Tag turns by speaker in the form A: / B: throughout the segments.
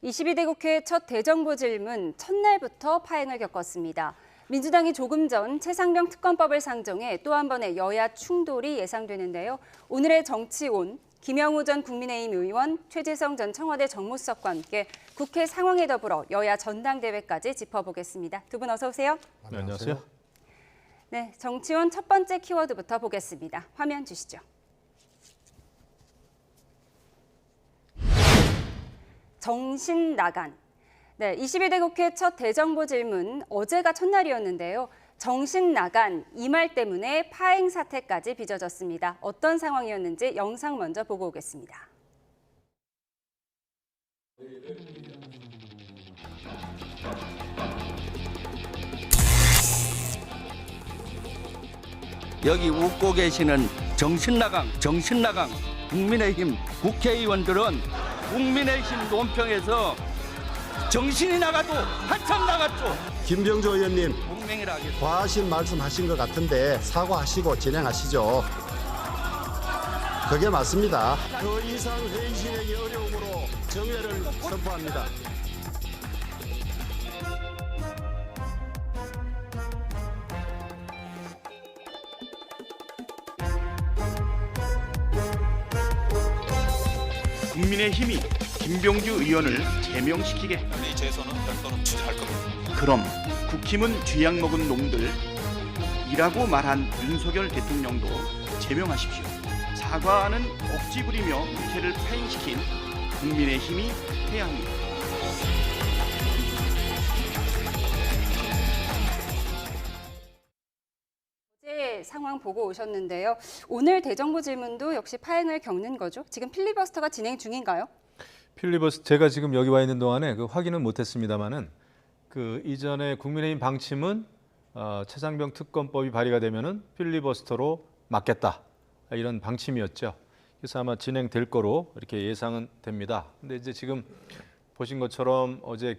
A: 22대 국회 첫 대정부 질문 첫날부터 파행을 겪었습니다. 민주당이 조금 전 최상병 특검법을 상정해 또 한 번의 여야 충돌이 예상되는데요. 오늘의 정치온, 김영우 전 국민의힘 의원, 최재성 전 청와대 정무수석과 함께 국회 상황에 더불어 여야 전당대회까지 짚어보겠습니다. 두 분 어서 오세요.
B: 네, 안녕하세요.
A: 네, 정치온 첫 번째 키워드부터 보겠습니다. 화면 주시죠. 정신 나간. 네, 22대 국회 첫 대정부 질문 어제가 첫날이었는데요. 정신 나간 이 말 때문에 파행 사태까지 빚어졌습니다. 어떤 상황이었는지 영상 먼저 보고 오겠습니다.
C: 여기 웃고 계시는 정신나강 국민의힘 국회의원들은 국민의힘 논평에서 정신이 나가도 한참 나갔죠.
D: 김병조 의원님,
C: 공명이라 하겠습니다.
D: 과하신 말씀하신 것 같은데 사과하시고 진행하시죠. 그게 맞습니다. 더 이상 회의 진행이 어려움으로 정회를 선포합니다.
E: 국민의힘이 김병주 의원을 제명시키게.
F: 재선은 별도로 추진할 겁니다.
E: 그럼 국힘은 쥐약 먹은 놈들이라고 말한 윤석열 대통령도 제명하십시오. 사과는 억지 부리며 국회를 파행시킨 국민의힘이 해야 합니다.
A: 어제 상황 보고 오셨는데요. 오늘 대정부 질문도 역시 파행을 겪는 거죠. 지금 필리버스터가 진행 중인가요?
B: 제가 지금 여기 와 있는 동안에 확인은 못했습니다만은 이전에 국민의힘 방침은 최상병 특검법이 발의가 되면은 필리버스터로 막겠다 이런 방침이었죠. 그래서 아마 진행될 거로 이렇게 예상은 됩니다. 근데 이제 지금 보신 것처럼 어제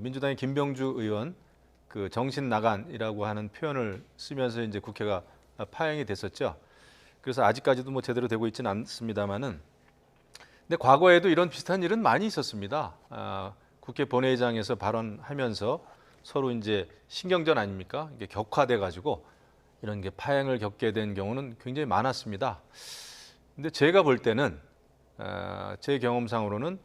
B: 민주당의 김병주 의원 정신 나간이라고 하는 표현을 쓰면서 이제 국회가 파행이 됐었죠. 그래서 아직까지도 뭐 제대로 되고 있지는 않습니다만은. 근데 과거에도 이런 비슷한 일은 많이 있었습니다. 국회 본회의장에서 발언하면서 서로 이제 신경전 아닙니까? 이게 격화돼 가지고 이런 게 파행을 겪게 된 경우는 굉장히 많았습니다. 근데 제가 볼 때는 제 경험상으로는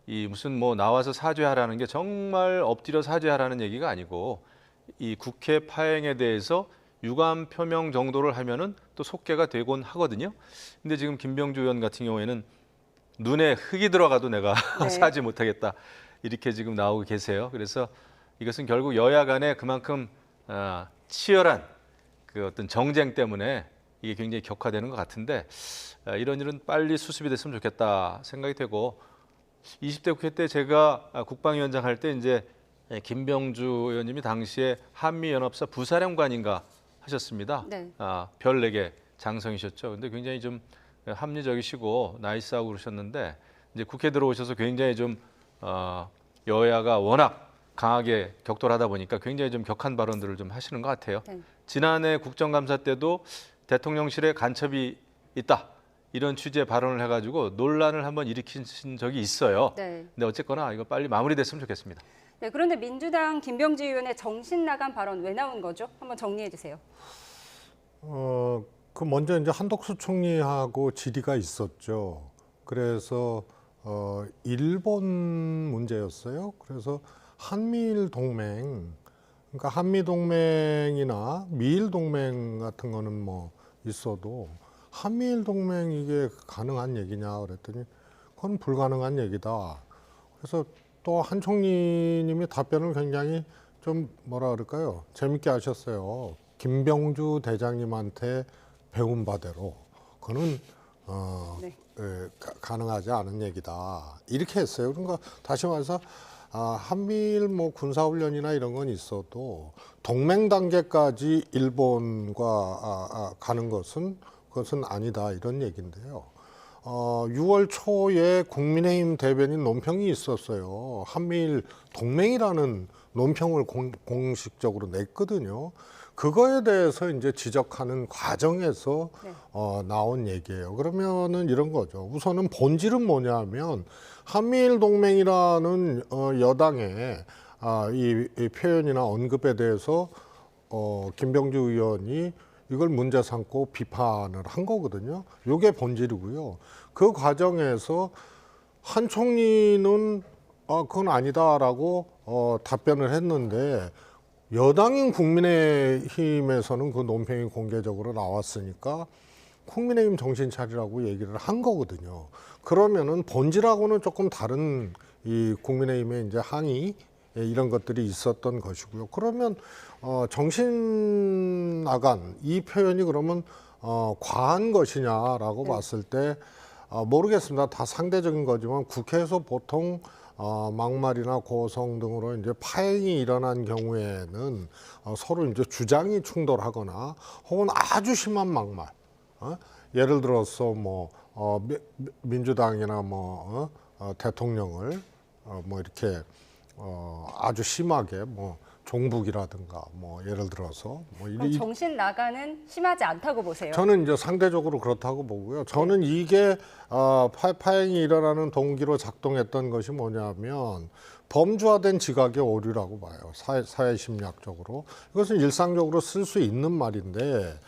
B: 이 무슨 뭐 나와서 사죄하라는 게 정말 엎드려 사죄하라는 얘기가 아니고 이 국회 파행에 대해서 유감 표명 정도를 하면은 또 속개가 되곤 하거든요. 근데 지금 김병주 의원 같은 경우에는 눈에 흙이 들어가도 내가
A: 네.
B: 사지 못하겠다 이렇게 지금 나오고 계세요. 그래서 이것은 결국 여야 간에 그만큼 치열한 어떤 정쟁 때문에 이게 굉장히 격화되는 것 같은데 이런 일은 빨리 수습이 됐으면 좋겠다 생각이 되고 20대 국회 때 제가 국방위원장 할 때 이제 김병주 의원님이 당시에 한미연합사 부사령관인가 하셨습니다.
A: 네.
B: 별 4개 장성이셨죠. 근데 굉장히 좀 합리적이시고 나이스하고 그러셨는데 이제 국회 들어오셔서 굉장히 좀 여야가 워낙 강하게 격돌하다 보니까 굉장히 좀 격한 발언들을 좀 하시는 것 같아요.
A: 네.
B: 지난해 국정감사 때도 대통령실에 간첩이 있다 이런 취지의 발언을 해가지고 논란을 한번 일으키신 적이 있어요.
A: 네.
B: 근데 어쨌거나 이거 빨리 마무리됐으면 좋겠습니다.
A: 네, 그런데 민주당 김병주 의원의 정신 나간 발언 왜 나온 거죠? 한번 정리해 주세요.
G: 먼저 이제 한덕수 총리하고 질의가 있었죠. 그래서 일본 문제였어요. 그래서 한미일 동맹, 그러니까 한미 동맹이나 미일 동맹 같은 거는 뭐 있어도 한미일 동맹 이게 가능한 얘기냐 그랬더니 그건 불가능한 얘기다. 그래서 또 한 총리님이 답변을 굉장히 좀 뭐라 그럴까요? 재밌게 하셨어요. 김병주 대장님한테 배운 바대로 그거는
A: 네.
G: 가능하지 않은 얘기다 이렇게 했어요. 그러니까 다시 말해서 한미일 뭐 군사훈련이나 이런 건 있어도 동맹 단계까지 일본과 가는 그것은 아니다 이런 얘기인데요. 6월 초에 국민의힘 대변인 논평이 있었어요. 한미일 동맹이라는 논평을 공식적으로 냈거든요. 그거에 대해서 이제 지적하는 과정에서
A: 네.
G: 나온 얘기예요. 그러면은 이런 거죠. 우선은 본질은 뭐냐면 한미일 동맹이라는 여당의 이 표현이나 언급에 대해서 김병주 의원이 이걸 문제 삼고 비판을 한 거거든요. 이게 본질이고요. 그 과정에서 한 총리는 그건 아니다라고 답변을 했는데 여당인 국민의힘에서는 그 논평이 공개적으로 나왔으니까 국민의힘 정신 차리라고 얘기를 한 거거든요. 그러면은 본질하고는 조금 다른 이 국민의힘의 이제 항의 이런 것들이 있었던 것이고요. 그러면 정신 나간 이 표현이 그러면 과한 것이냐라고 봤을 때 모르겠습니다. 다 상대적인 거지만 국회에서 보통 막말이나 고성 등으로 이제 파행이 일어난 경우에는 서로 이제 주장이 충돌하거나 혹은 아주 심한 막말, 예를 들어서 뭐 민주당이나 뭐 대통령을 뭐 이렇게 아주 심하게 뭐 종북이라든가 뭐 예를 들어서 뭐
A: 그럼 정신 나가는 심하지 않다고 보세요?
G: 저는 이제 상대적으로 그렇다고 보고요. 저는 이게 파행이 일어나는 동기로 작동했던 것이 뭐냐면 범주화된 지각의 오류라고 봐요. 사회 심리학적으로. 이것은 일상적으로 쓸 수 있는 말인데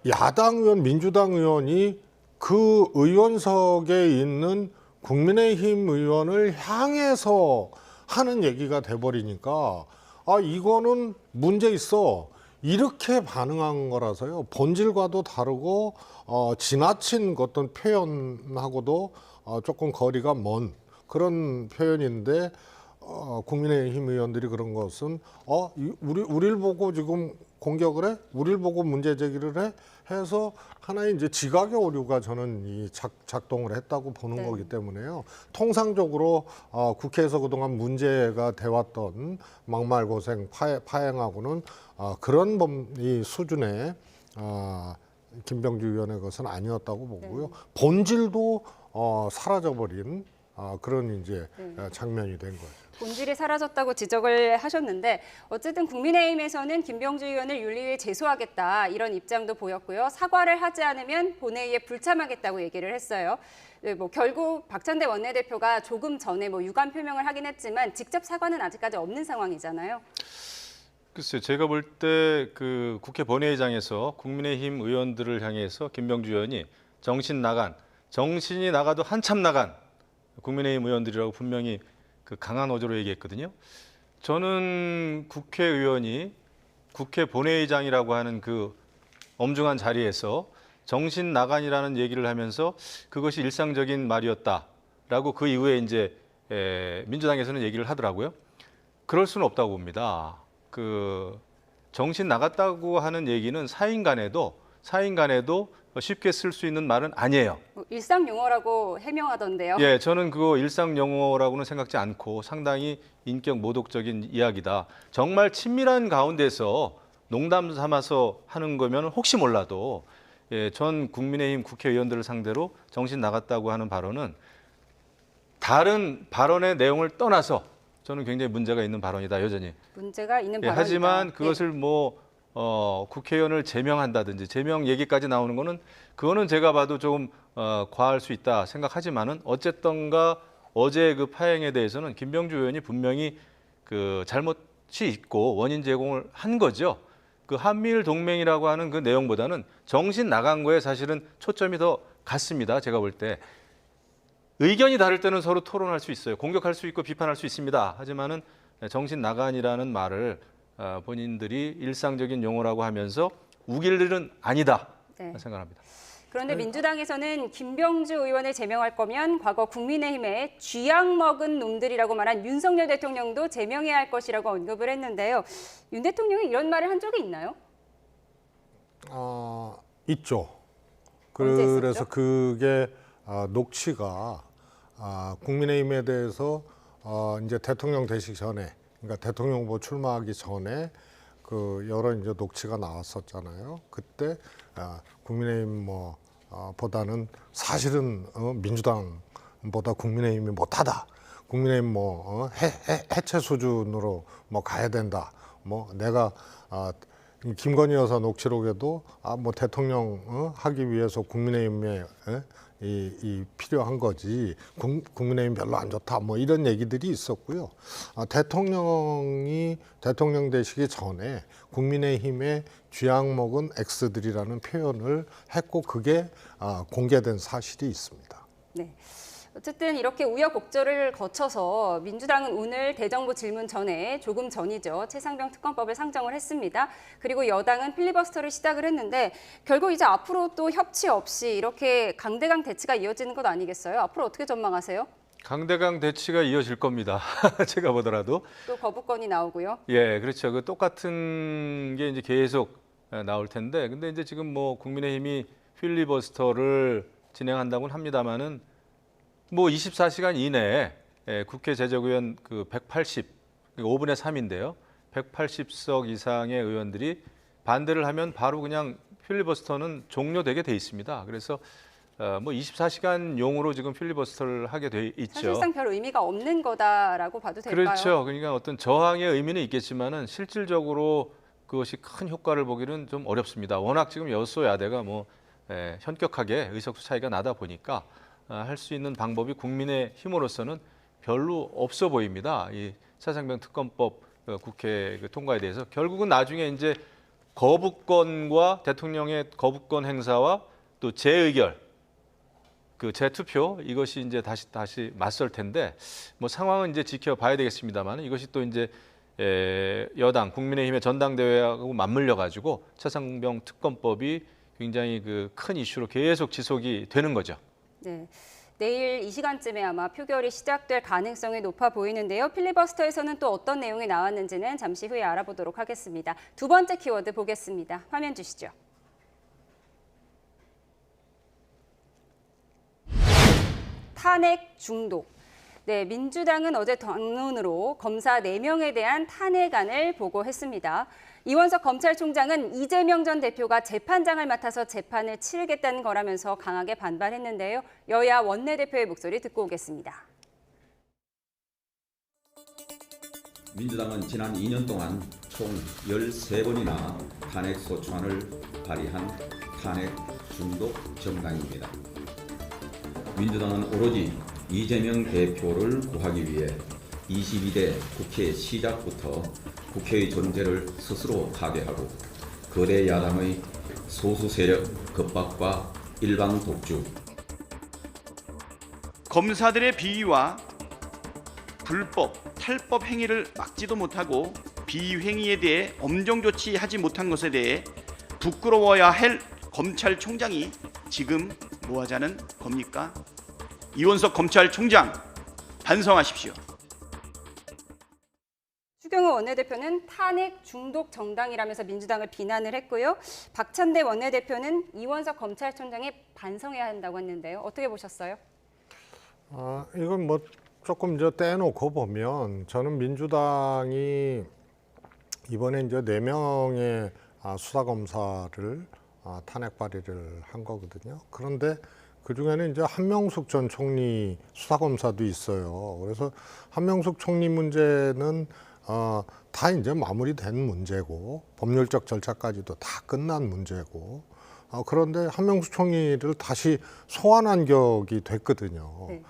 G: 야당 의원, 민주당 의원이 그 의원석에 있는 국민의힘 의원을 향해서 하는 얘기가 돼버리니까 이거는 문제 있어 이렇게 반응한 거라서요. 본질과도 다르고 지나친 어떤 표현하고도 조금 거리가 먼 그런 표현인데 국민의힘 의원들이 그런 것은 우리를 보고 지금 공격을 해? 우리를 보고 문제 제기를 해? 해서 하나의 이제 지각의 오류가 저는 이 작동을 했다고 보는
A: 네.
G: 거기 때문에요. 통상적으로 국회에서 그동안 문제가 돼왔던 막말 고생 파행하고는 그런 이 수준의 김병주 의원의 것은 아니었다고 보고요.
A: 네.
G: 본질도 사라져버린 그런 이제 장면이 된 거죠.
A: 본질이 사라졌다고 지적을 하셨는데 어쨌든 국민의힘에서는 김병주 의원을 윤리위에 제소하겠다 이런 입장도 보였고요. 사과를 하지 않으면 본회의에 불참하겠다고 얘기를 했어요. 네, 뭐 결국 박찬대 원내대표가 조금 전에 뭐 유감 표명을 하긴 했지만 직접 사과는 아직까지 없는 상황이잖아요.
B: 글쎄요, 제가 볼 때 그 국회 본회의장에서 국민의힘 의원들을 향해서 김병주 의원이 정신이 나가도 한참 나간 국민의힘 의원들이라고 분명히 그 강한 어조로 얘기했거든요. 저는 국회의원이 국회 본회의장이라고 하는 그 엄중한 자리에서 정신 나간이라는 얘기를 하면서 그것이 일상적인 말이었다라고 그 이후에 이제 민주당에서는 얘기를 하더라고요. 그럴 수는 없다고 봅니다. 그 정신 나갔다고 하는 얘기는 사인 간에도 쉽게 쓸 수 있는 말은 아니에요.
A: 뭐 일상 용어라고 해명하던데요.
B: 예, 저는 그거 일상 용어라고는 생각지 않고 상당히 인격 모독적인 이야기다. 정말 친밀한 가운데서 농담 삼아서 하는 거면 혹시 몰라도 전 국민의힘 국회의원들을 상대로 정신 나갔다고 하는 발언은 다른 발언의 내용을 떠나서 저는 굉장히 문제가 있는 발언이다, 여전히.
A: 문제가 있는 발언이다.
B: 하지만 그것을 국회의원을 제명한다든지 제명 얘기까지 나오는 거는 그거는 제가 봐도 조금 과할 수 있다 생각하지만은 어쨌든가 어제 그 파행에 대해서는 김병주 의원이 분명히 그 잘못이 있고 원인 제공을 한 거죠. 그 한미일 동맹이라고 하는 그 내용보다는 정신 나간 거에 사실은 초점이 더 갔습니다. 제가 볼 때. 의견이 다를 때는 서로 토론할 수 있어요. 공격할 수 있고 비판할 수 있습니다. 하지만은 정신 나간이라는 말을 본인들이 일상적인 용어라고 하면서 우길 일은 아니다 생각합니다.
A: 그런데 민주당에서는 김병주 의원을 제명할 거면 과거 국민의힘에 쥐약 먹은 놈들이라고 말한 윤석열 대통령도 제명해야 할 것이라고 언급을 했는데요. 윤 대통령이 이런 말을 한 적이 있나요?
G: 있죠.
A: 언제
G: 그래서
A: 있었죠?
G: 그게 녹취가 국민의힘에 대해서 이제 대통령 되시기 전에, 그러니까 대통령 후보 출마하기 전에 그 여러 이제 녹취가 나왔었잖아요. 그때 국민의힘 보다는 사실은 민주당보다 국민의힘이 못하다. 국민의힘 해체 수준으로 가야 된다. 뭐 내가 김건희 여사 녹취록에도 뭐 대통령 하기 위해서 국민의힘에 이 필요한 거지 국민의힘 별로 안 좋다 뭐 이런 얘기들이 있었고요. 대통령이 대통령 되시기 전에 국민의힘의 쥐약 먹은 X들이라는 표현을 했고 그게 공개된 사실이 있습니다.
A: 네. 어쨌든 이렇게 우여곡절을 거쳐서 민주당은 오늘 대정부 질문 전에 조금 전이죠. 최상병 특검법을 상정을 했습니다. 그리고 여당은 필리버스터를 시작을 했는데 결국 이제 앞으로 또 협치 없이 이렇게 강대강 대치가 이어지는 것 아니겠어요? 앞으로 어떻게 전망하세요?
B: 강대강 대치가 이어질 겁니다. 제가 보더라도.
A: 또 거부권이 나오고요.
B: 예, 그렇죠. 그 똑같은 게 이제 계속 나올 텐데, 근데 이제 지금 뭐 국민의힘이 필리버스터를 진행한다고는 합니다만은 뭐 24시간 이내에 국회 제적의원 그 180, 5분의 3인데요. 180석 이상의 의원들이 반대를 하면 바로 그냥 필리버스터는 종료되게 돼 있습니다. 그래서 뭐 24시간용으로 지금 필리버스터를 하게 돼 있죠.
A: 사실상 별 의미가 없는 거다라고 봐도 될까요?
B: 그렇죠. 그러니까 어떤 저항의 의미는 있겠지만은 실질적으로 그것이 큰 효과를 보기는 좀 어렵습니다. 워낙 지금 여소야대가 뭐 현격하게 의석수 차이가 나다 보니까 할 수 있는 방법이 국민의 힘으로서는 별로 없어 보입니다. 이 최상병 특검법 국회 통과에 대해서 결국은 나중에 이제 거부권과 대통령의 거부권 행사와 또 재의결, 그 재투표 이것이 이제 다시 맞설 텐데 뭐 상황은 이제 지켜봐야 되겠습니다만 이것이 또 이제 여당 국민의힘의 전당대회하고 맞물려 가지고 최상병 특검법이 굉장히 그 큰 이슈로 계속 지속이 되는 거죠.
A: 네. 내일 이 시간쯤에 아마 표결이 시작될 가능성이 높아 보이는데요. 필리버스터에서는 또 어떤 내용이 나왔는지는 잠시 후에 알아보도록 하겠습니다. 두 번째 키워드 보겠습니다. 화면 주시죠. 탄핵 중독. 네, 민주당은 어제 당론으로 검사 4명에 대한 탄핵안을 보고했습니다. 이원석 검찰총장은 이재명 전 대표가 재판장을 맡아서 재판을 치르겠다는 거라면서 강하게 반발했는데요. 여야 원내대표의 목소리 듣고 오겠습니다.
H: 민주당은 지난 2년 동안 총 13번이나 탄핵 소추안을 발의한 탄핵 중독 정당입니다. 민주당은 오로지 이재명 대표를 구하기 위해 22대 국회 시작부터 국회의 존재를 스스로 파괴하고 거대 야당의 소수 세력 겁박과 일방 독주,
E: 검사들의 비위와 불법, 탈법 행위를 막지도 못하고 비행위에 대해 엄정 조치하지 못한 것에 대해 부끄러워야 할 검찰총장이 지금 뭐 하자는 겁니까? 이원석 검찰총장 반성하십시오.
A: 추경호 원내대표는 탄핵 중독 정당이라면서 민주당을 비난을 했고요. 박찬대 원내대표는 이원석 검찰총장이 반성해야 한다고 했는데요. 어떻게 보셨어요?
G: 이건 뭐 조금 이제 떼놓고 보면 저는 민주당이 이번에 이제 4명의 수사검사를 탄핵 발의를 한 거거든요. 그런데 그 중에는 이제 한명숙 전 총리 수사검사도 있어요. 그래서 한명숙 총리 문제는 다 이제 마무리된 문제고 법률적 절차까지도 다 끝난 문제고 그런데 한명숙 총리를 다시 소환한 격이 됐거든요.
A: 네.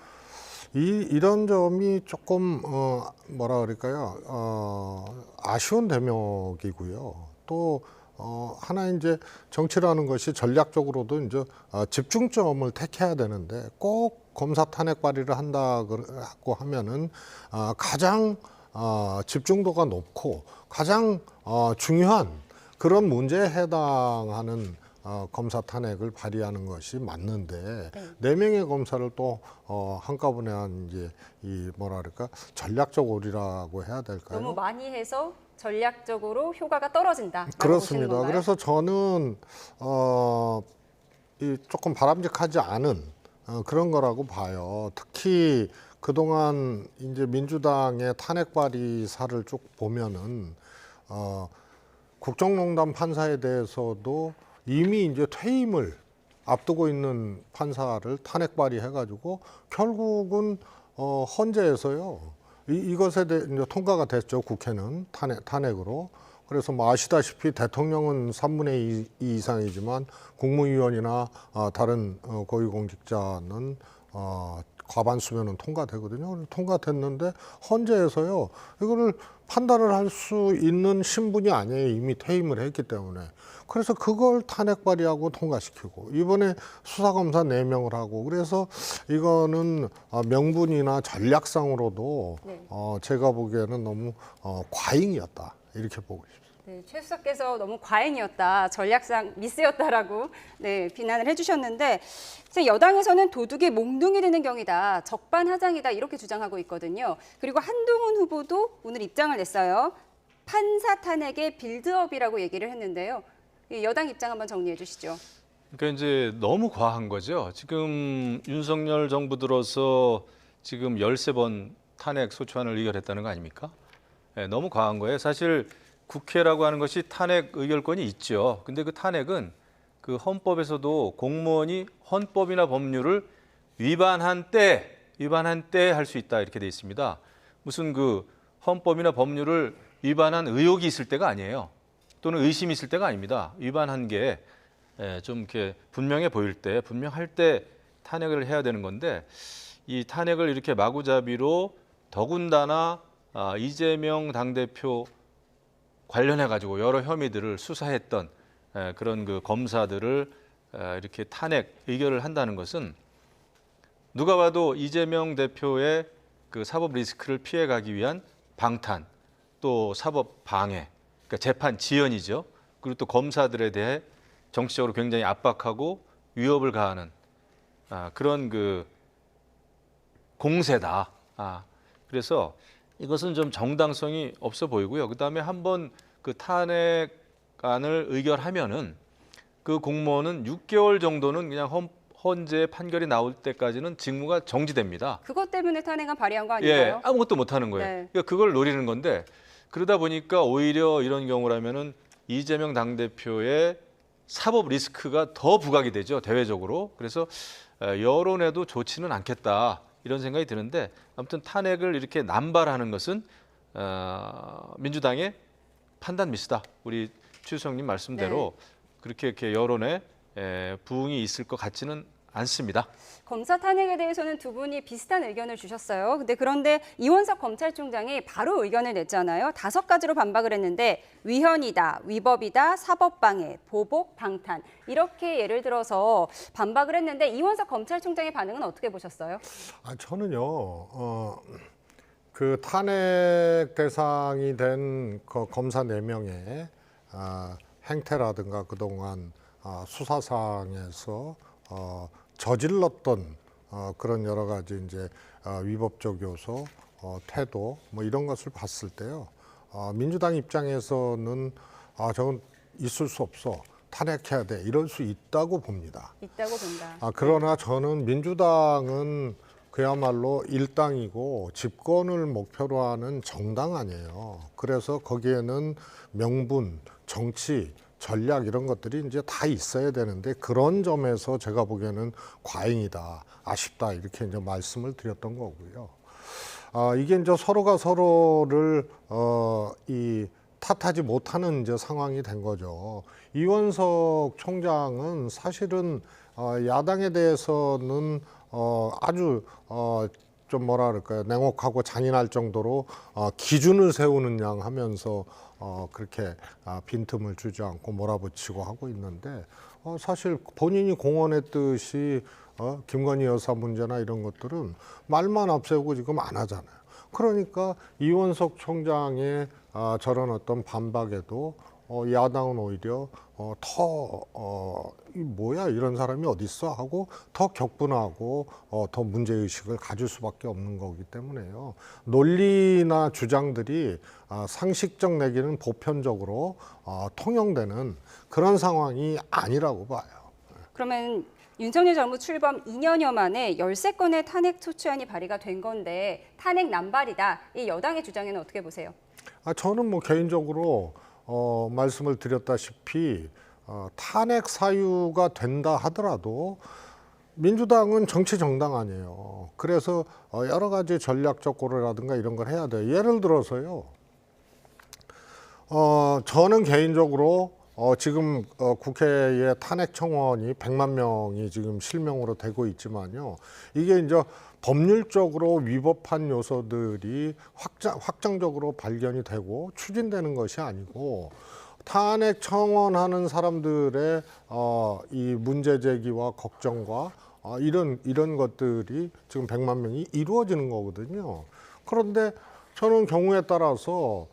G: 이런 점이 조금 뭐라 그럴까요? 아쉬운 대목이고요. 또 하나 이제 정치라는 것이 전략적으로도 이제 집중점을 택해야 되는데 꼭 검사 탄핵 발의를 한다고 하면은 가장 집중도가 높고 가장 중요한 그런 문제에 해당하는 검사 탄핵을 발의하는 것이 맞는데 네 명의 검사를 또 한꺼번에 한 이제 이 뭐라 그럴까 전략적 오류라고 해야 될까요?
A: 너무 많이 해서 전략적으로 효과가 떨어진다.
G: 그렇습니다. 그래서 저는 이 조금 바람직하지 않은 그런 거라고 봐요. 특히 그동안 이제 민주당의 탄핵 발의사를 쭉 보면은 국정농단 판사에 대해서도 이미 이제 퇴임을 앞두고 있는 판사를 탄핵 발의해가지고 결국은 헌재에서요 이것에 대해 이제 통과가 됐죠. 국회는 탄핵으로. 그래서 뭐 아시다시피 대통령은 3분의 2 이상이지만 국무위원이나 다른 고위공직자는 과반수면은 통과되거든요. 통과됐는데 헌재에서요 이거를 판단을 할 수 있는 신분이 아니에요. 이미 퇴임을 했기 때문에. 그래서 그걸 탄핵 발의하고 통과시키고 이번에 수사검사 4명을 하고 그래서 이거는 명분이나 전략상으로도
A: 네.
G: 제가 보기에는 너무 과잉이었다 이렇게 보고 있습니다.
A: 네, 최 수석께서 너무 과잉이었다, 전략상 미스였다라고 비난을 해주셨는데 여당에서는 도둑이 몽둥이 되는 경이다, 적반하장이다 이렇게 주장하고 있거든요. 그리고 한동훈 후보도 오늘 입장을 냈어요. 판사 탄핵의 빌드업이라고 얘기를 했는데요. 여당 입장 한번 정리해 주시죠.
B: 그러니까 이제 너무 과한 거죠. 지금 윤석열 정부 들어서 지금 13번 탄핵 소추안을 의결했다는 거 아닙니까? 네, 너무 과한 거예요. 사실 국회라고 하는 것이 탄핵 의결권이 있죠. 근데 그 탄핵은 그 헌법에서도 공무원이 헌법이나 법률을 위반한 때 할 수 있다 이렇게 돼 있습니다. 무슨 그 헌법이나 법률을 위반한 의혹이 있을 때가 아니에요. 또는 의심이 있을 때가 아닙니다. 위반한 게 좀 이렇게 분명해 보일 때, 분명할 때 탄핵을 해야 되는 건데 이 탄핵을 이렇게 마구잡이로 더군다나 이재명 당대표 관련해 가지고 여러 혐의들을 수사했던 그런 그 검사들을 이렇게 탄핵 의결을 한다는 것은 누가 봐도 이재명 대표의 그 사법 리스크를 피해가기 위한 방탄, 또 사법 방해, 그러니까 재판 지연이죠. 그리고 또 검사들에 대해 정치적으로 굉장히 압박하고 위협을 가하는 그런 그 공세다. 그래서 이것은 좀 정당성이 없어 보이고요. 그다음에 한번 그 탄핵안을 의결하면은 그 공무원은 6개월 정도는 그냥 헌재 판결이 나올 때까지는 직무가 정지됩니다.
A: 그것 때문에 탄핵안 발의한 거 아닌가요?
B: 아무것도 못 하는 거예요.
A: 네.
B: 그러니까 그걸 노리는 건데 그러다 보니까 오히려 이런 경우라면은 이재명 당대표의 사법 리스크가 더 부각이 되죠. 대외적으로. 그래서 여론에도 좋지는 않겠다. 이런 생각이 드는데 아무튼 탄핵을 이렇게 남발하는 것은 민주당의 판단 미스다. 우리 최 수석님 말씀대로 그렇게 이렇게 여론에 부응이 있을 것 같지는 않습니다.
A: 검사 탄핵에 대해서는 두 분이 비슷한 의견을 주셨어요. 그런데 이원석 검찰총장이 바로 의견을 냈잖아요. 5가지로 반박을 했는데 위헌이다, 위법이다, 사법방해, 보복, 방탄 이렇게 예를 들어서 반박을 했는데 이원석 검찰총장의 반응은 어떻게 보셨어요?
G: 저는요. 그 탄핵 대상이 된 그 검사 4명의 행태라든가 그동안 수사상에서 저질렀던 그런 여러 가지 이제 위법적 요소, 태도 뭐 이런 것을 봤을 때요. 민주당 입장에서는 저건 있을 수 없어. 탄핵해야 돼. 이럴 수 있다고 봅니다.
A: 있다고 본다.
G: 그러나 저는 민주당은 그야말로 일당이고 집권을 목표로 하는 정당 아니에요. 그래서 거기에는 명분, 정치, 전략 이런 것들이 이제 다 있어야 되는데 그런 점에서 제가 보기에는 과잉이다, 아쉽다 이렇게 이제 말씀을 드렸던 거고요. 이게 이제 서로가 서로를 이 탓하지 못하는 이제 상황이 된 거죠. 이원석 총장은 사실은 야당에 대해서는 아주 좀 뭐라 그럴까요, 냉혹하고 잔인할 정도로 기준을 세우는 양 하면서 그렇게 빈틈을 주지 않고 몰아붙이고 하고 있는데 사실 본인이 공언했듯이 김건희 여사 문제나 이런 것들은 말만 앞세우고 지금 안 하잖아요. 그러니까 이원석 총장의 저런 어떤 반박에도 야당은 오히려 이 뭐야 이런 사람이 어디 있어 하고 더 격분하고 더 문제의식을 가질 수밖에 없는 거기 때문에요. 논리나 주장들이 상식적 내지는 보편적으로 통용되는 그런 상황이 아니라고 봐요.
A: 그러면 윤석열 정부 출범 2년여 만에 13건의 탄핵 소추안이 발의가 된 건데 탄핵 남발이다. 이 여당의 주장에는 어떻게 보세요?
G: 저는 뭐 개인적으로 말씀을 드렸다시피 탄핵 사유가 된다 하더라도 민주당은 정치 정당 아니에요. 그래서 여러 가지 전략적 고려라든가 이런 걸 해야 돼요. 예를 들어서요. 저는 개인적으로 지금 국회에 탄핵 청원이 100만 명이 지금 실명으로 되고 있지만요. 이게 이제 법률적으로 위법한 요소들이 확정적으로 발견이 되고 추진되는 것이 아니고 탄핵 청원하는 사람들의 이 문제 제기와 걱정과 이런 것들이 지금 100만 명이 이루어지는 거거든요. 그런데 저는 경우에 따라서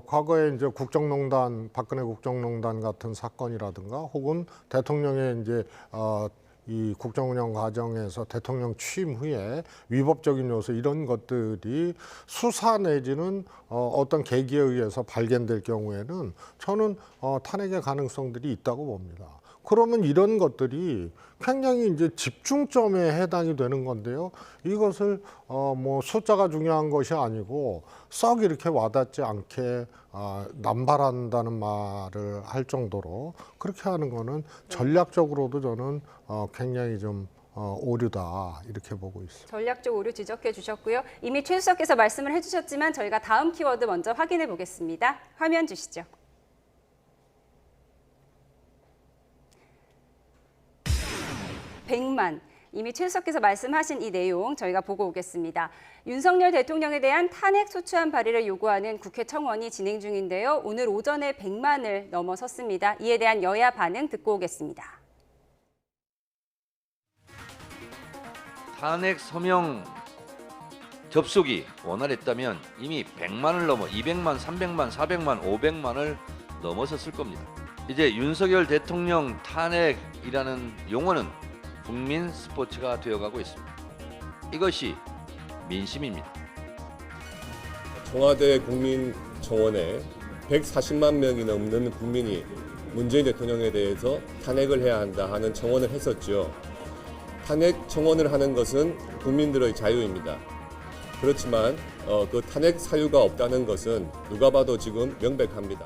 G: 과거에 이제 국정농단, 박근혜 국정농단 같은 사건이라든가 혹은 대통령의 이제 이 국정운영 과정에서 대통령 취임 후에 위법적인 요소 이런 것들이 수사 내지는 어떤 계기에 의해서 발견될 경우에는 저는 탄핵의 가능성들이 있다고 봅니다. 그러면 이런 것들이 굉장히 이제 집중점에 해당이 되는 건데요. 이것을 뭐 숫자가 중요한 것이 아니고 썩 이렇게 와닿지 않게 남발한다는 말을 할 정도로 그렇게 하는 거는 전략적으로도 저는 굉장히 좀 오류다 이렇게 보고 있습니다.
A: 전략적 오류 지적해 주셨고요. 이미 최 수석께서 말씀을 해주셨지만 저희가 다음 키워드 먼저 확인해 보겠습니다. 화면 주시죠. 백만. 이미 최 수석께서 말씀하신 이 내용 저희가 보고 오겠습니다. 윤석열 대통령에 대한 탄핵 소추안 발의를 요구하는 국회 청원이 진행 중인데요. 오늘 오전에 100만을 넘어섰습니다. 이에 대한 여야 반응 듣고 오겠습니다.
I: 탄핵 서명 접속이 원활했다면 이미 100만을 넘어 200만, 300만, 400만, 500만을 넘어섰을 겁니다. 이제 윤석열 대통령 탄핵이라는 용어는 국민 스포츠가 되어가고 있습니다. 이것이 민심입니다.
J: 청와대 국민청원에 140만 명이 넘는 국민이 문재인 대통령에 대해서 탄핵을 해야 한다 하는 청원을 했었죠. 탄핵 청원을 하는 것은 국민들의 자유입니다. 그렇지만 그 탄핵 사유가 없다는 것은 누가 봐도 지금 명백합니다.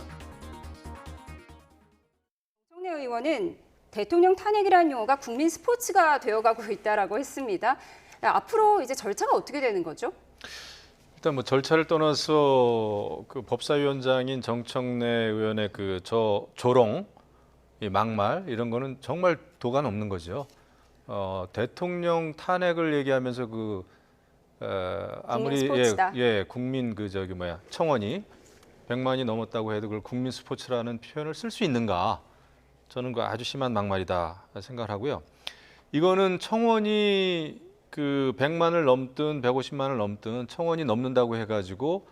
A: 정청래 의원은 대통령 탄핵이라는 용어가 국민 스포츠가 되어가고 있다라고 했습니다. 앞으로 이제 절차가 어떻게 되는 거죠?
B: 일단 뭐 절차를 떠나서 그 법사위원장인 정청래 의원의 그 조롱, 이 막말 이런 거는 정말 도가 없는 거죠. 대통령 탄핵을 얘기하면서 아무리 국민 청원이 100만이 넘었다고 해도 그걸 국민 스포츠라는 표현을 쓸 수 있는가? 저는 그 아주 심한 막말이다 생각을 하고요. 이거는 청원이 그 100만을 넘든 150만을 넘든 청원이 넘는다고 해가지고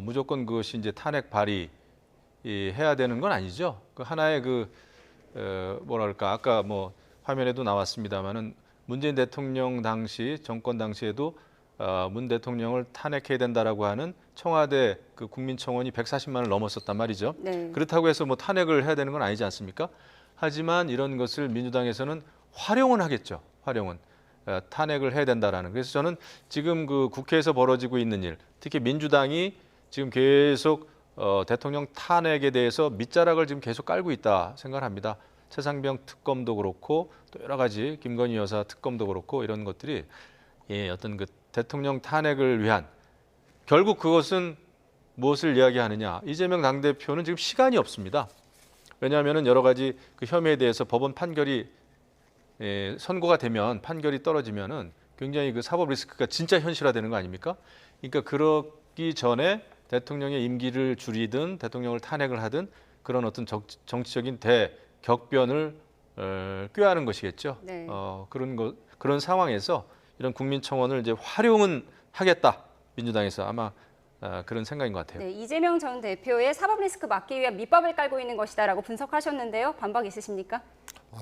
B: 무조건 그것이 이제 탄핵 발의 해야 되는 건 아니죠. 그 하나의 뭐랄까 아까 뭐 화면에도 나왔습니다만은 문재인 대통령 당시 정권 당시에도 문 대통령을 탄핵해야 된다라고 하는 청와대 그 국민청원이 140만을 넘었었단 말이죠.
A: 네.
B: 그렇다고 해서 뭐 탄핵을 해야 되는 건 아니지 않습니까? 하지만 이런 것을 민주당에서는 활용은 하겠죠. 활용은 탄핵을 해야 된다라는. 그래서 저는 지금 그 국회에서 벌어지고 있는 일, 특히 민주당이 지금 계속 대통령 탄핵에 대해서 밑자락을 지금 계속 깔고 있다 생각합니다. 최상병 특검도 그렇고 또 여러 가지 김건희 여사 특검도 그렇고 이런 것들이 어떤 그 대통령 탄핵을 위한 결국 그것은 무엇을 이야기하느냐. 이재명 당대표는 지금 시간이 없습니다. 왜냐하면 여러 가지 그 혐의에 대해서 법원 판결이 선고가 되면 판결이 떨어지면은 굉장히 그 사법 리스크가 진짜 현실화되는 거 아닙니까? 그러니까 그러기 전에 대통령의 임기를 줄이든 대통령을 탄핵을 하든 그런 어떤 정치적인 대격변을 꾀하는 것이겠죠.
A: 네.
B: 그런 상황에서 이런 국민청원을 이제 활용은 하겠다. 민주당에서 아마 그런 생각인 것 같아요.
A: 네, 이재명 전 대표의 사법 리스크 막기 위한 밑밥을 깔고 있는 것이다라고 분석하셨는데요. 반박 있으십니까?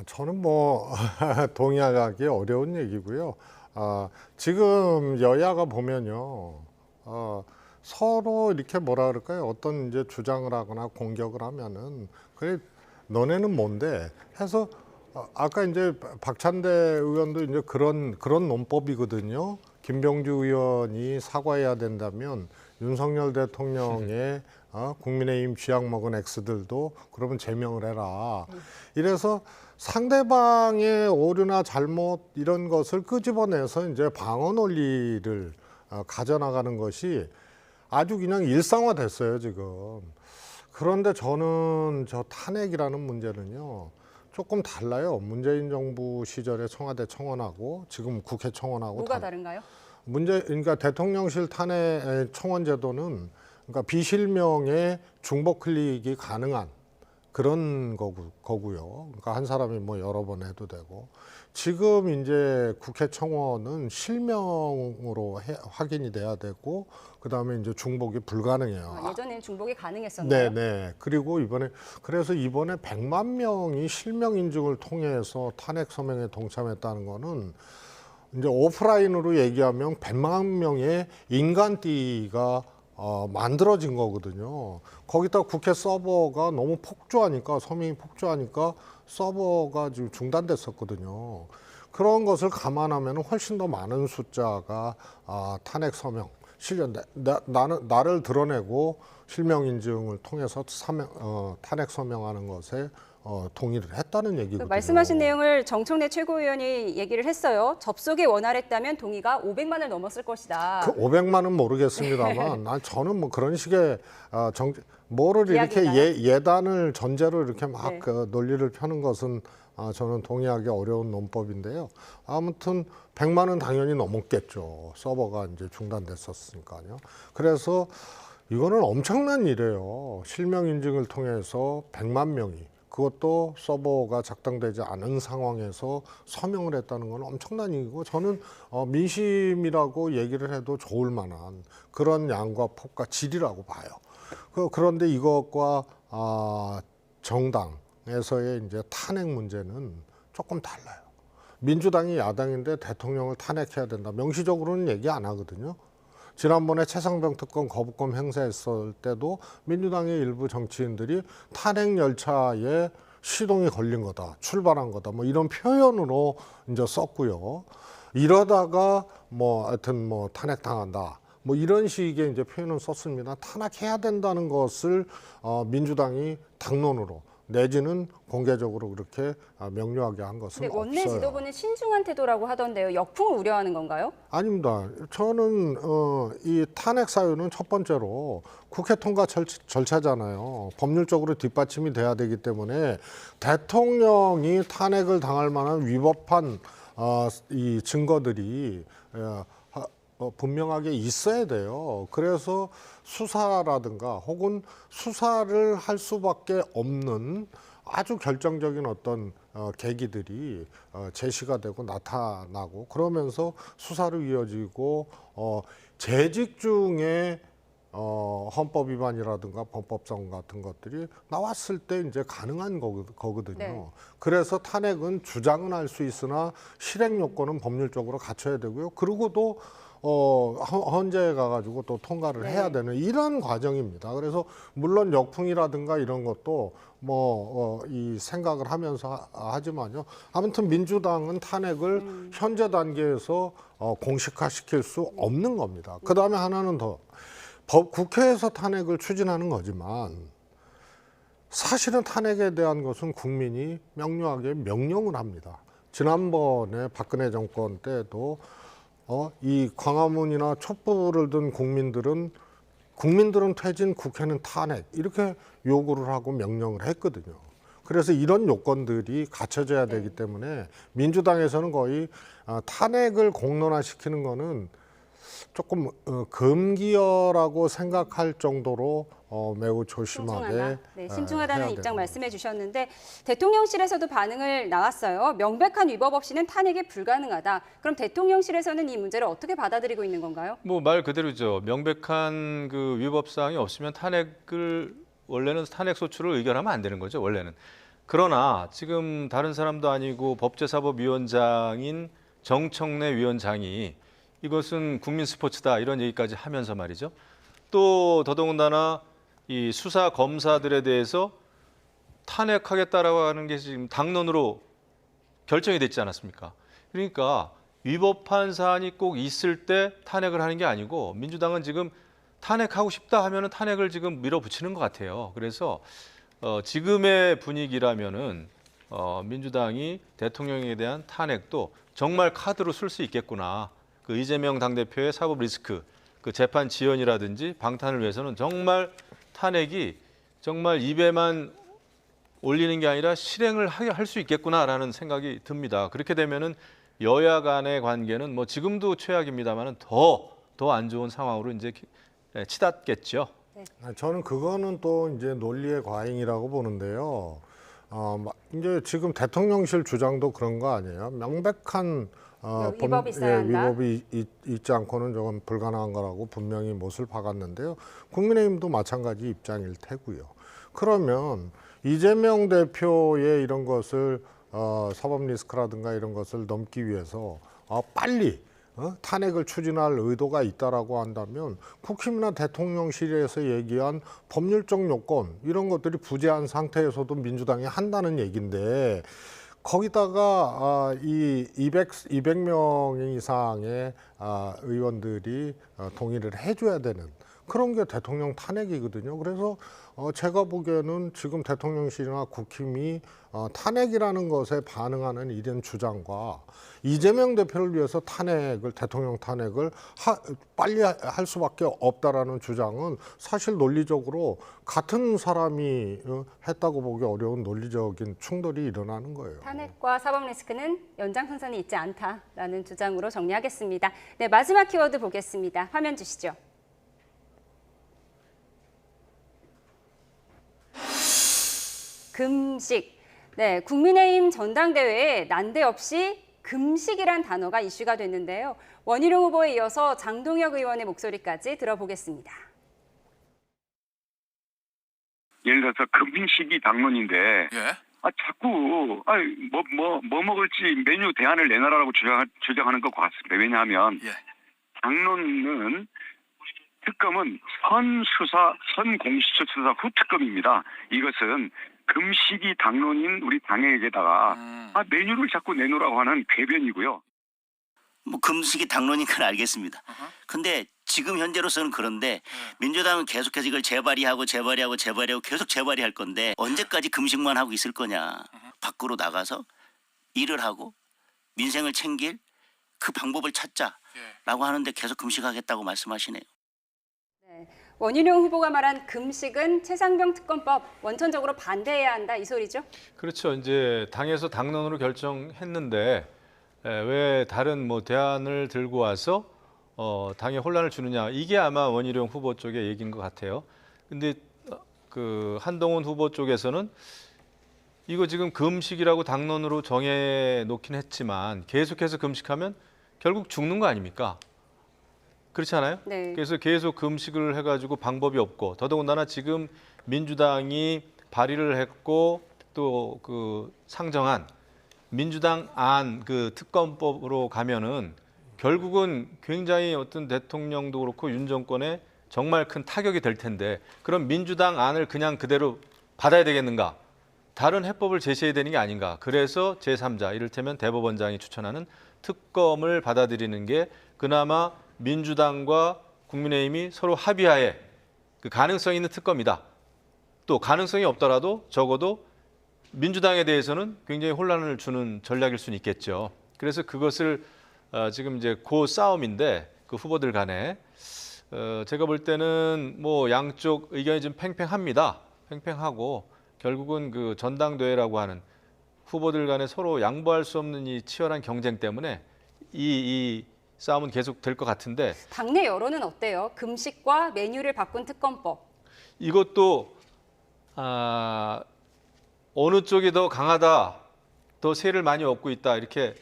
G: 저는 뭐 동의하기 어려운 얘기고요. 지금 여야가 보면요, 서로 이렇게 뭐라 그럴까요? 어떤 이제 주장을 하거나 공격을 하면은 그래 너네는 뭔데 해서 아까 이제 박찬대 의원도 이제 그런 논법이거든요. 김병주 의원이 사과해야 된다면 윤석열 대통령의 국민의힘 쥐약 먹은 X들도 그러면 제명을 해라. 이래서 상대방의 오류나 잘못 이런 것을 끄집어내서 이제 방어 논리를 가져나가는 것이 아주 그냥 일상화됐어요, 지금. 그런데 저는 저 탄핵이라는 문제는요, 조금 달라요. 문재인 정부 시절의 청와대 청원하고 지금 국회 청원하고
A: 뭐가 다른가요?
G: 그러니까 대통령실 탄핵 청원 제도는 그러니까 비실명의 중복 클릭이 가능한 그런 거고요. 그러니까 한 사람이 뭐 여러 번 해도 되고, 지금 이제 국회 청원은 실명으로 확인이 돼야 되고, 그 다음에 이제 중복이 불가능해요.
A: 예전에는 중복이 가능했었나요?
G: 네. 그리고 그래서 이번에 100만 명이 실명 인증을 통해서 탄핵 서명에 동참했다는 거는 이제 오프라인으로 얘기하면 100만 명의 인간띠가 만들어진 거거든요. 거기다 국회 서버가 너무 폭주하니까, 서명이 폭주하니까 서버가 지금 중단됐었거든요. 그런 것을 감안하면 훨씬 더 많은 숫자가 탄핵 서명, 나를 드러내고 실명 인증을 통해서 탄핵 서명하는 것에 동의를 했다는 얘기거든요.
A: 말씀하신 내용을 정청래 최고위원이 얘기를 했어요. 접속에 원활했다면 동의가 500만을 넘었을 것이다.
G: 그 500만은 모르겠습니다만, 저는 뭐 그런 식의 뭐를 이렇게 예단을 전제로 이렇게 막 그 논리를 펴는 것은 저는 동의하기 어려운 논법인데요. 아무튼 100만은 당연히 넘었겠죠. 서버가 이제 중단됐었으니까요. 그래서 이거는 엄청난 일이에요. 실명 인증을 통해서 100만 명이, 그것도 서버가 작동되지 않은 상황에서 서명을 했다는 건 엄청난 일이고, 저는 민심이라고 얘기를 해도 좋을 만한 그런 양과 폭과 질이라고 봐요. 그런데 이것과 정당에서의 이제 탄핵 문제는 조금 달라요. 민주당이 야당인데 대통령을 탄핵해야 된다, 명시적으로는 얘기 안 하거든요. 지난번에 최상병 특권 거부권 행사했을 때도 민주당의 일부 정치인들이 탄핵 열차에 시동이 걸린 거다, 출발한 거다, 뭐 이런 표현으로 이제 썼고요. 이러다가 뭐 하여튼 뭐 탄핵 당한다, 뭐 이런 식의 이제 표현을 썼습니다. 탄핵해야 된다는 것을 민주당이 당론으로 내지는 공개적으로 그렇게 명료하게 한 것은 없어요.
A: 원내 지도부는 신중한 태도라고 하던데요. 역풍을 우려하는 건가요?
G: 아닙니다. 저는 이 탄핵 사유는 첫 번째로 국회 통과 절차잖아요. 법률적으로 뒷받침이 돼야 되기 때문에 대통령이 탄핵을 당할 만한 위법한 이 증거들이 분명하게 있어야 돼요. 그래서 수사라든가 혹은 수사를 할 수밖에 없는 아주 결정적인 어떤 계기들이 제시가 되고 나타나고, 그러면서 수사로 이어지고 재직 중에 헌법 위반이라든가 범법성 같은 것들이 나왔을 때 이제 가능한 거거든요.
A: 네.
G: 그래서 탄핵은 주장은 할 수 있으나 실행 요건은 법률적으로 갖춰야 되고요. 그리고도 헌재에 가가지고 또 통과를 해야 되는 이런 과정입니다. 그래서 물론 역풍이라든가 이런 것도 이 생각을 하면서 하지만요. 아무튼 민주당은 탄핵을 현재 단계에서 공식화시킬 수 없는 겁니다. 그 다음에 하나는 더, 국회에서 탄핵을 추진하는 거지만 사실은 탄핵에 대한 것은 국민이 명료하게 명령을 합니다. 지난번에 박근혜 정권 때도 이 광화문이나 촛불을 든 국민들은 퇴진, 국회는 탄핵, 이렇게 요구를 하고 명령을 했거든요. 그래서 이런 요건들이 갖춰져야 되기 때문에 민주당에서는 거의 탄핵을 공론화시키는 거는 조금 금기어라고 생각할 정도로 매우 조심하게
A: 신중하다는 입장 말씀해 주셨는데, 대통령실에서도 반응을 나왔어요. 명백한 위법 없이는 탄핵이 불가능하다. 그럼 대통령실에서는 이 문제를 어떻게 받아들이고 있는 건가요?
B: 뭐 말 그대로죠. 명백한 그 위법 사항이 없으면 원래는 탄핵 소추를 의결하면 안 되는 거죠, 원래는. 그러나 지금 다른 사람도 아니고 법제사법위원장인 정청래 위원장이 이것은 국민 스포츠다, 이런 얘기까지 하면서 말이죠. 또 더더군다나 이 수사 검사들에 대해서 탄핵하겠다라고 하는 게 지금 당론으로 결정이 됐지 않았습니까? 그러니까 위법한 사안이 꼭 있을 때 탄핵을 하는 게 아니고 민주당은 지금 탄핵하고 싶다 하면은 탄핵을 지금 밀어붙이는 것 같아요. 그래서 지금의 분위기라면은 민주당이 대통령에 대한 탄핵도 정말 카드로 쓸 수 있겠구나. 그 이재명 당대표의 사법 리스크, 그 재판 지연이라든지 방탄을 위해서는 정말 탄핵이 정말 입에만 올리는 게 아니라 실행을 할 수 있겠구나라는 생각이 듭니다. 그렇게 되면은 여야 간의 관계는 뭐 지금도 최악입니다만은 더 안 좋은 상황으로 이제 치닫겠죠.
G: 저는 그거는 또 이제 논리의 과잉이라고 보는데요. 이제 지금 대통령실 주장도 그런 거 아니에요? 명백한
A: 위법이 있어야 한다.
G: 위법이 있지 않고는 조금 불가능한 거라고 분명히 못을 박았는데요. 국민의힘도 마찬가지 입장일 테고요. 그러면 이재명 대표의 이런 것을 사법 리스크라든가 이런 것을 넘기 위해서 빨리 탄핵을 추진할 의도가 있다라고 한다면 국힘이나 대통령실에서 얘기한 법률적 요건 이런 것들이 부재한 상태에서도 민주당이 한다는 얘기인데 거기다가 이 200명 이상의 의원들이 동의를 해줘야 되는 그런 게 대통령 탄핵이거든요. 그래서 제가 보기에는 지금 대통령실이나 국힘이 탄핵이라는 것에 반응하는 이런 주장과 이재명 대표를 위해서 대통령 탄핵을 빨리 할 수밖에 없다라는 주장은 사실 논리적으로 같은 사람이 했다고 보기 어려운 논리적인 충돌이 일어나는 거예요.
A: 탄핵과 사법 리스크는 연장선상에 있지 않다라는 주장으로 정리하겠습니다. 네, 마지막 키워드 보겠습니다. 화면 주시죠. 금식. 네, 국민의힘 전당대회에 난데없이 금식이란 단어가 이슈가 됐는데요. 원희룡 후보에 이어서 장동혁 의원의 목소리까지 들어보겠습니다.
K: 예를 들어서 금식이 당론인데 자꾸 뭐 먹을지 메뉴 대안을 내놔라고 주장하는 것 같습니다. 왜냐하면 당론은 특검은 선공수처 후 특검입니다. 이것은 금식이 당론인 우리 당에게다가 메뉴를 자꾸 내놓으라고 하는 궤변이고요.
L: 뭐 금식이 당론인 건 알겠습니다. 근데 지금 현재로서는 그런데 민주당은 계속해서 이걸 재발의하고 계속 재발의할 건데 언제까지 금식만 하고 있을 거냐. 밖으로 나가서 일을 하고 민생을 챙길 그 방법을 찾자라고 하는데 계속 금식하겠다고 말씀하시네요.
A: 원희룡 후보가 말한 금식은 최상병 특검법 원천적으로 반대해야 한다 이 소리죠?
B: 그렇죠. 이제 당에서 당론으로 결정했는데 왜 다른 뭐 대안을 들고 와서 당에 혼란을 주느냐 이게 아마 원희룡 후보 쪽의 얘기인 것 같아요. 근데 그 한동훈 후보 쪽에서는 이거 지금 금식이라고 당론으로 정해 놓긴 했지만 계속해서 금식하면 결국 죽는 거 아닙니까? 그렇지 않아요?
A: 네.
B: 그래서 계속 금식을 해가지고 방법이 없고 더더군다나 지금 민주당이 발의를 했고 또 그 상정한 민주당 안 그 특검법으로 가면은 결국은 굉장히 어떤 대통령도 그렇고 윤 정권에 정말 큰 타격이 될 텐데 그럼 민주당 안을 그냥 그대로 받아야 되겠는가? 다른 해법을 제시해야 되는 게 아닌가? 그래서 제3자 이를테면 대법원장이 추천하는 특검을 받아들이는 게 그나마 민주당과 국민의힘이 서로 합의하에 그 가능성 있는 특검이다. 또 가능성이 없더라도 적어도 민주당에 대해서는 굉장히 혼란을 주는 전략일 수는 있겠죠. 그래서 그것을 지금 이제 그 싸움인데 그 후보들 간에 제가 볼 때는 뭐 양쪽 의견이 좀 팽팽합니다. 팽팽하고 결국은 그 전당대회라고 하는 후보들 간에 서로 양보할 수 없는 이 치열한 경쟁 때문에 이 싸움은 계속 될 것 같은데
A: 당내 여론은 어때요? 금식과 메뉴를 바꾼 특검법.
B: 이것도 어느 쪽이 더 강하다, 더 세를 많이 얻고 있다 이렇게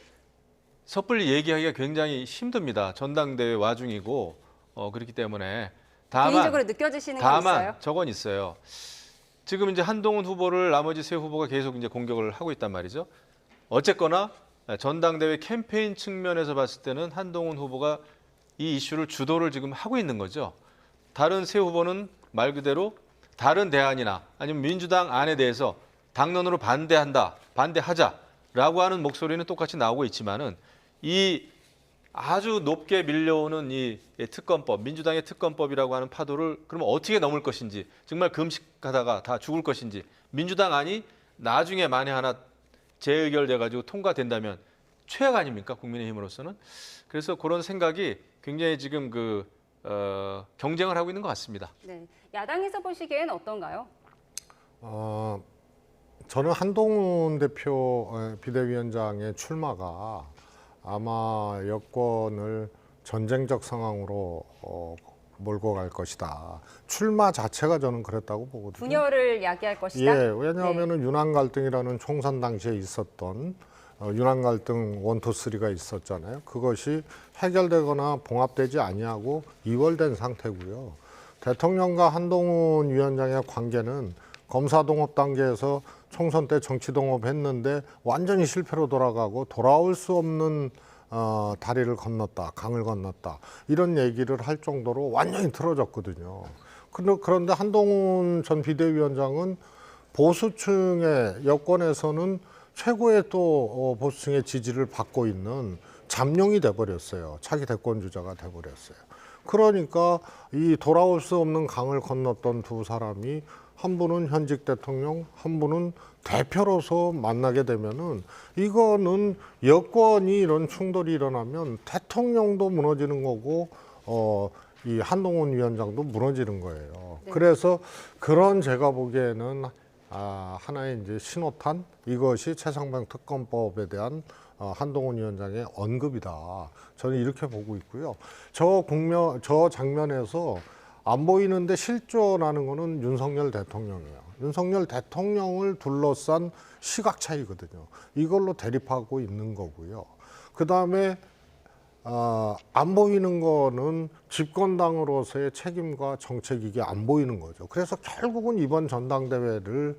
B: 섣불리 얘기하기가 굉장히 힘듭니다. 전당대회 와중이고 그렇기 때문에
A: 개인적으로 느껴지시는 게 있어요?
B: 다만 저건 있어요. 지금 이제 한동훈 후보를 나머지 세 후보가 계속 이제 공격을 하고 있단 말이죠. 어쨌거나 전당대회 캠페인 측면에서 봤을 때는 한동훈 후보가 이 이슈를 주도를 지금 하고 있는 거죠. 다른 세 후보는 말 그대로 다른 대안이나 아니면 민주당 안에 대해서 당론으로 반대하자라고 하는 목소리는 똑같이 나오고 있지만은 이 아주 높게 밀려오는 이 특검법, 민주당의 특검법이라고 하는 파도를 그러면 어떻게 넘을 것인지, 정말 금식하다가 다 죽을 것인지, 민주당 안이 나중에 만에 하나 재의결돼 가지고 통과된다면 최악 아닙니까? 국민의힘으로서는. 그래서 그런 생각이 굉장히 지금 경쟁을 하고 있는 것 같습니다.
A: 네, 야당에서 보시기엔 어떤가요?
G: 저는 한동훈 대표 비대위원장의 출마가 아마 여권을 전쟁적 상황으로 몰고 갈 것이다. 출마 자체가 저는 그랬다고 보거든요.
A: 분열을 야기할 것이다.
G: 예, 왜냐하면은 윤한 갈등이라는 총선 당시에 있었던 윤한 갈등 1, 2, 3가 있었잖아요. 그것이 해결되거나 봉합되지 아니하고 이월된 상태고요. 대통령과 한동훈 위원장의 관계는 검사 동업 단계에서 총선 때 정치 동업했는데 완전히 실패로 돌아가고 돌아올 수 없는 다리를 건넜다, 강을 건넜다 이런 얘기를 할 정도로 완전히 틀어졌거든요. 그런데 한동훈 전 비대위원장은 보수층의 여권에서는 최고의 또 보수층의 지지를 받고 있는 잠룡이 돼버렸어요. 차기 대권 주자가 돼버렸어요. 그러니까 이 돌아올 수 없는 강을 건넜던 두 사람이 한 분은 현직 대통령, 한 분은 대표로서 만나게 되면은 이거는 여권이 이런 충돌이 일어나면 대통령도 무너지는 거고 이 한동훈 위원장도 무너지는 거예요.
A: 네.
G: 그래서 그런 제가 보기에는 하나의 이제 신호탄 이것이 최상병 특검법에 대한 한동훈 위원장의 언급이다. 저는 이렇게 보고 있고요. 저 장면에서 안 보이는데 실존하는 거는 윤석열 대통령이에요. 윤석열 대통령을 둘러싼 시각 차이거든요. 이걸로 대립하고 있는 거고요. 그다음에 안 보이는 거는 집권당으로서의 책임과 정책 이게 안 보이는 거죠. 그래서 결국은 이번 전당대회를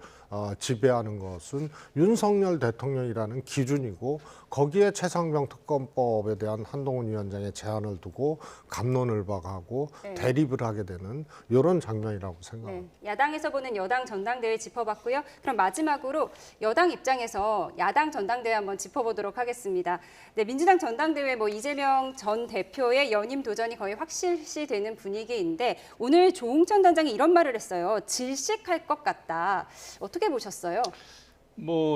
G: 지배하는 것은 윤석열 대통령이라는 기준이고 거기에 최상병 특검법에 대한 한동훈 위원장의 제안을 두고 갑론을박하고
A: 네.
G: 대립을 하게 되는 이런 장면이라고 생각합니다.
A: 네, 야당에서 보는 여당 전당대회 짚어봤고요. 그럼 마지막으로 여당 입장에서 야당 전당대회 한번 짚어보도록 하겠습니다. 네, 민주당 전당대회 이재명 전 대표의 연임 도전이 거의 확실시되는 분위기인데 오늘 조응천 단장이 이런 말을 했어요. 질식할 것 같다. 어떻게 보셨어요?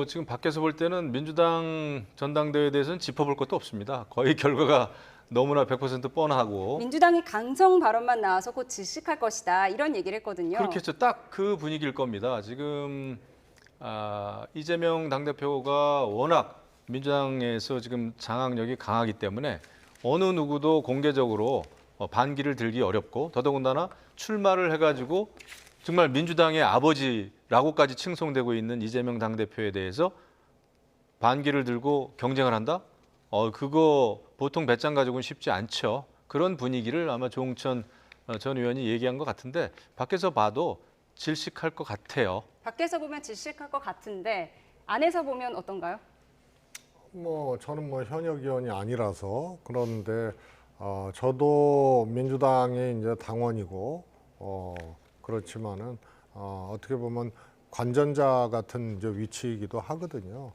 B: 지금 밖에서 볼 때는 민주당 전당대회에 대해서는 짚어볼 것도 없습니다. 거의 결과가 너무나 100% 뻔하고.
A: 민주당이 강성 발언만 나와서 곧 질식할 것이다. 이런 얘기를 했거든요.
B: 그렇겠죠. 딱 그 분위기일 겁니다. 지금 이재명 당대표가 워낙 민주당에서 지금 장악력이 강하기 때문에 어느 누구도 공개적으로 반기를 들기 어렵고 더더군다나 출마를 해가지고 정말 민주당의 아버지라고까지 칭송되고 있는 이재명 당대표에 대해서 반기를 들고 경쟁을 한다? 그거 보통 배짱 가지고는 쉽지 않죠. 그런 분위기를 아마 조응천 전 의원이 얘기한 것 같은데 밖에서 봐도 질식할 것 같아요.
A: 밖에서 보면 질식할 것 같은데 안에서 보면 어떤가요?
G: 저는 현역 의원이 아니라서 그런데 저도 민주당의 이제 당원이고 그렇지만은 어떻게 보면 관전자 같은 이제 위치이기도 하거든요.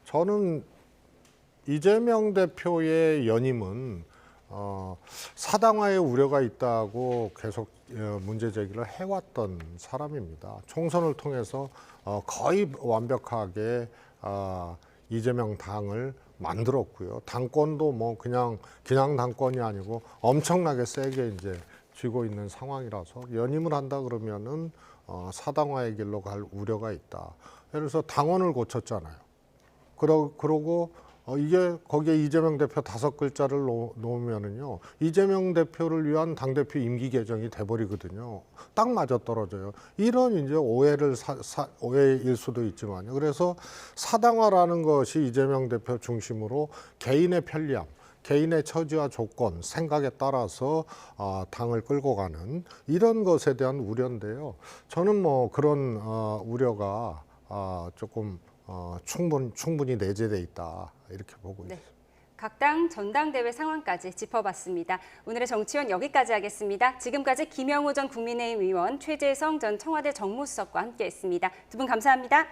G: 저는 이재명 대표의 연임은 사당화의 우려가 있다고 계속 문제 제기를 해왔던 사람입니다. 총선을 통해서 거의 완벽하게 이재명 당을 만들었고요. 당권도 그냥 당권이 아니고 엄청나게 세게 이제 쥐고 있는 상황이라서 연임을 한다 그러면은 사당화의 길로 갈 우려가 있다. 예를 들어서 당원을 고쳤잖아요. 그러고 이게 거기에 이재명 대표 5글자를 놓으면은요 이재명 대표를 위한 당대표 임기 개정이 돼버리거든요. 딱 맞아떨어져요. 이런 이제 오해일 수도 있지만요. 그래서 사당화라는 것이 이재명 대표 중심으로 개인의 편리함, 개인의 처지와 조건, 생각에 따라서 당을 끌고 가는 이런 것에 대한 우려인데요. 저는 그런 우려가 조금 충분히 내재돼 있다 이렇게 보고 있습니다.
A: 각 당 전당대회 상황까지 짚어봤습니다. 오늘의 정치원 여기까지 하겠습니다. 지금까지 김영우 전 국민의힘 의원, 최재성 전 청와대 정무수석과 함께했습니다. 두 분 감사합니다.